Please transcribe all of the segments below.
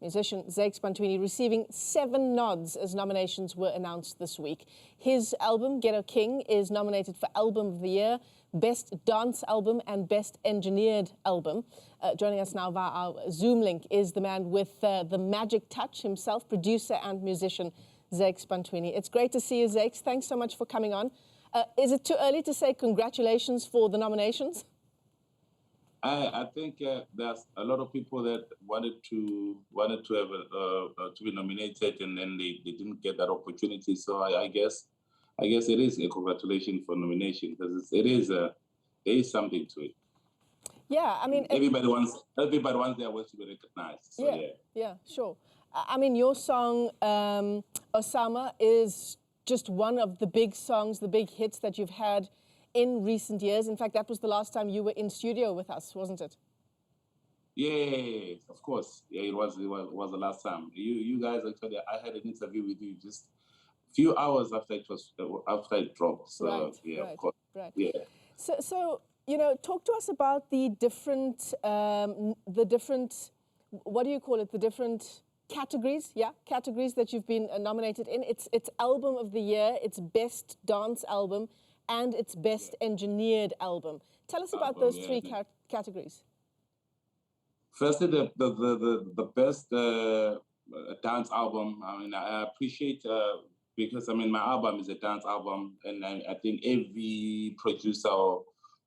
musician Zakes Bantwini receiving 7 nods as nominations were announced this week. His album, Ghetto King, is nominated for Album of the Year, Best Dance Album and Best Engineered Album. Joining us now via our Zoom link is the man with the magic touch himself, producer and musician Zakes Bantwini. It's great to see you, Zakes. Thanks so much for coming on. Is it too early to say congratulations for the nominations? I think there's a lot of people that wanted to have to be nominated, and then they didn't get that opportunity. So I guess it is a congratulations for nomination, because there is something to it. Yeah, I mean, everybody wants their work to be recognized. So, yeah, sure. I mean, your song Osama is just one of the big songs, the big hits that you've had in recent years. In fact, that was the last time you were in studio with us, wasn't it? Yeah, of course. Yeah, it was the last time. You guys, actually, I had an interview with you just a few hours after it dropped. So right, yeah, right, of course. Right. Yeah. So you know, talk to us about the different what do you call it? The different categories, categories that you've been nominated in. It's Album of the Year, it's Best Dance Album, and its Best Engineered Album. Tell us about those three categories. Firstly, the best dance album. I mean, I appreciate because I mean my album is a dance album, and I think every producer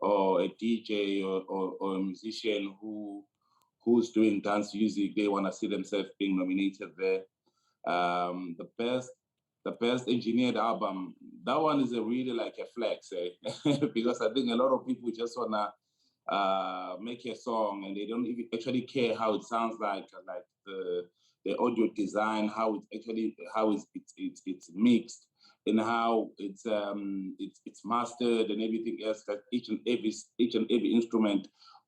or a DJ or a musician who's doing dance music, they want to see themselves being nominated there. The best engineered album, that one is really like a flex, because I think a lot of people just wanna make a song and they don't even actually care how it sounds like the audio design, how it's mixed, and how it's mastered and everything else. That each and every instrument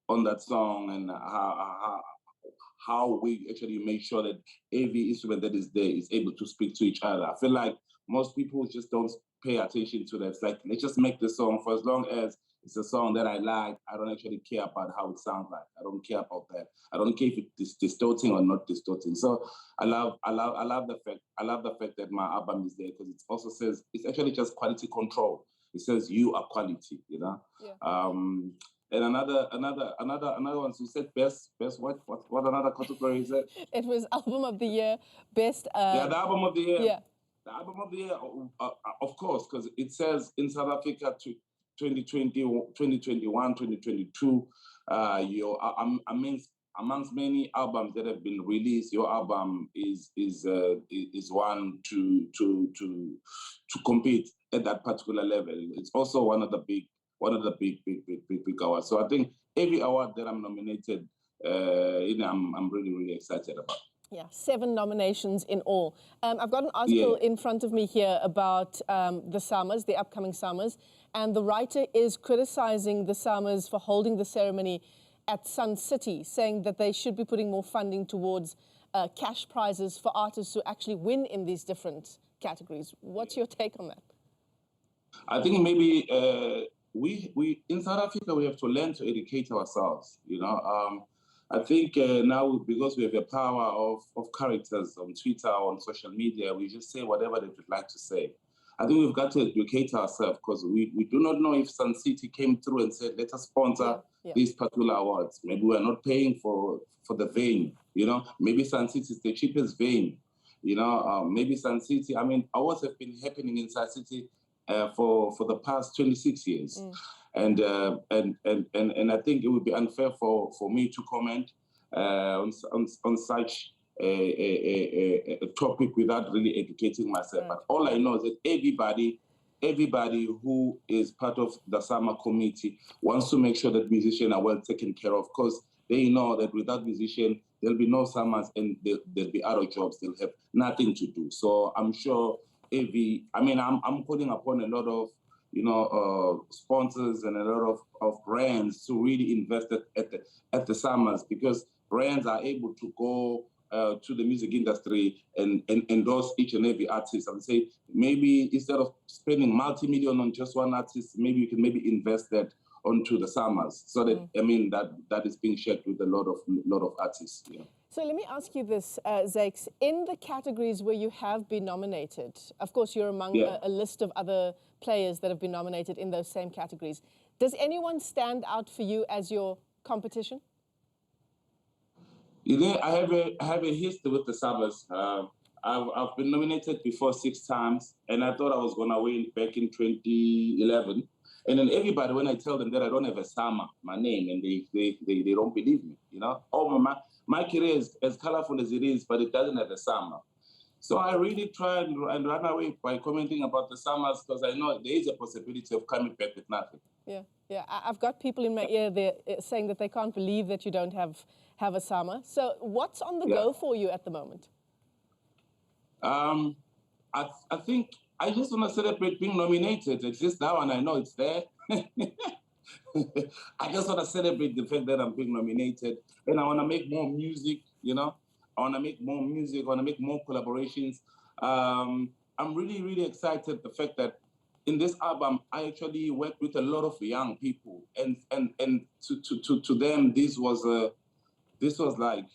on that song, and how we actually make sure that every instrument that is there is able to speak to each other. I feel like most people just don't pay attention to that. It's like, let's just make the song. For as long as it's a song that I like, I don't actually care about how it sounds like. I don't care about that. I don't care if it's distorting or not distorting. So I love the fact that my album is there, because it also says, it's actually just quality control. It says you are quality, you know? Yeah. And another one. So you said best what another category is it? It was Album of the Year, Best. Yeah, the Album of the Year. Yeah. The Album of the Year, of course, because it says in South Africa to 2020, 2021, 2022. Amongst many albums that have been released, your album is one to compete at that particular level. It's also one of the big awards. So I think every award that I'm nominated, I'm really excited about. Yeah, 7 nominations in all. I've got an article in front of me here about the SAMAs, the upcoming SAMAs, and the writer is criticizing the SAMAs for holding the ceremony at Sun City, saying that they should be putting more funding towards cash prizes for artists who actually win in these different categories. What's your take on that? I think maybe we in South Africa, we have to learn to educate ourselves, you know. I think now, because we have the power of characters on Twitter, on social media, we just say whatever they would like to say. I think we've got to educate ourselves, because we do not know if Sun City came through and said, let us sponsor these particular awards. Maybe we're not paying for the vein, you know. Maybe Sun City is the cheapest vein, you know. Maybe Sun City, I mean, awards have been happening in Sun City for the past 26 years. And I think it would be unfair for me to comment on such a topic without really educating myself. But all I know is that everybody who is part of the SAMA committee wants to make sure that musicians are well taken care of, because they know that without musicians, there'll be no SAMAs and there'll be other jobs. They'll have nothing to do. So I'm sure I'm putting upon a lot of, you know, sponsors and a lot of brands to really invest at the SAMAs, because brands are able to go to the music industry and endorse each and every artist and say, maybe instead of spending multi-million on just one artist, maybe you can invest that onto the SAMAs, so that that is being shared with a lot of artists. Yeah. So let me ask you this, Zakes. In the categories where you have been nominated, of course, you're among a list of other players that have been nominated in those same categories. Does anyone stand out for you as your competition? You know, I have a history with the Sabas. I've been nominated before 6 times, and I thought I was gonna win back in 2011. And then everybody, when I tell them that I don't have a Sama, my name, and they don't believe me, you know? Oh, my career is as colorful as it is, but it doesn't have a Sama. So I really try and run away by commenting about the Samas because I know there is a possibility of coming back with nothing. Yeah. I've got people in my ear there saying that they can't believe that you don't have a Sama. So what's on the go for you at the moment? I think I just want to celebrate being nominated. It's just now, and I know it's there. I just want to celebrate the fact that I'm being nominated, and I want to make more music. You know, I want to make more music. I want to make more collaborations. I'm really excited the fact that in this album I actually worked with a lot of young people, and to them this was like,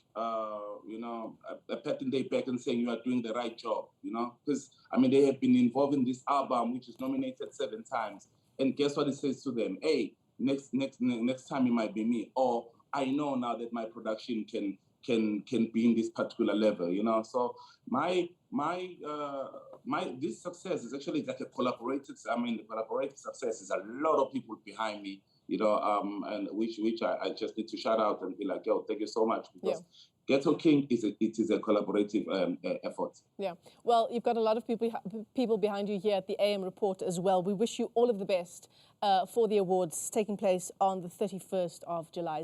you know, a pat in their back and saying you are doing the right job, you know? Because, I mean, they have been involved in this album, which is nominated 7 times. And guess what it says to them? Hey, next time it might be me. Or I know now that my production can be in this particular level, you know? So this success is actually like a collaborated, the collaborative success is a lot of people behind me, you know, and which I just need to shout out and be like, yo, thank you so much, because Ghetto King is a collaborative effort. Yeah, well, you've got a lot of people behind you here at the AM Report as well. We wish you all of the best for the awards taking place on the 31st of July.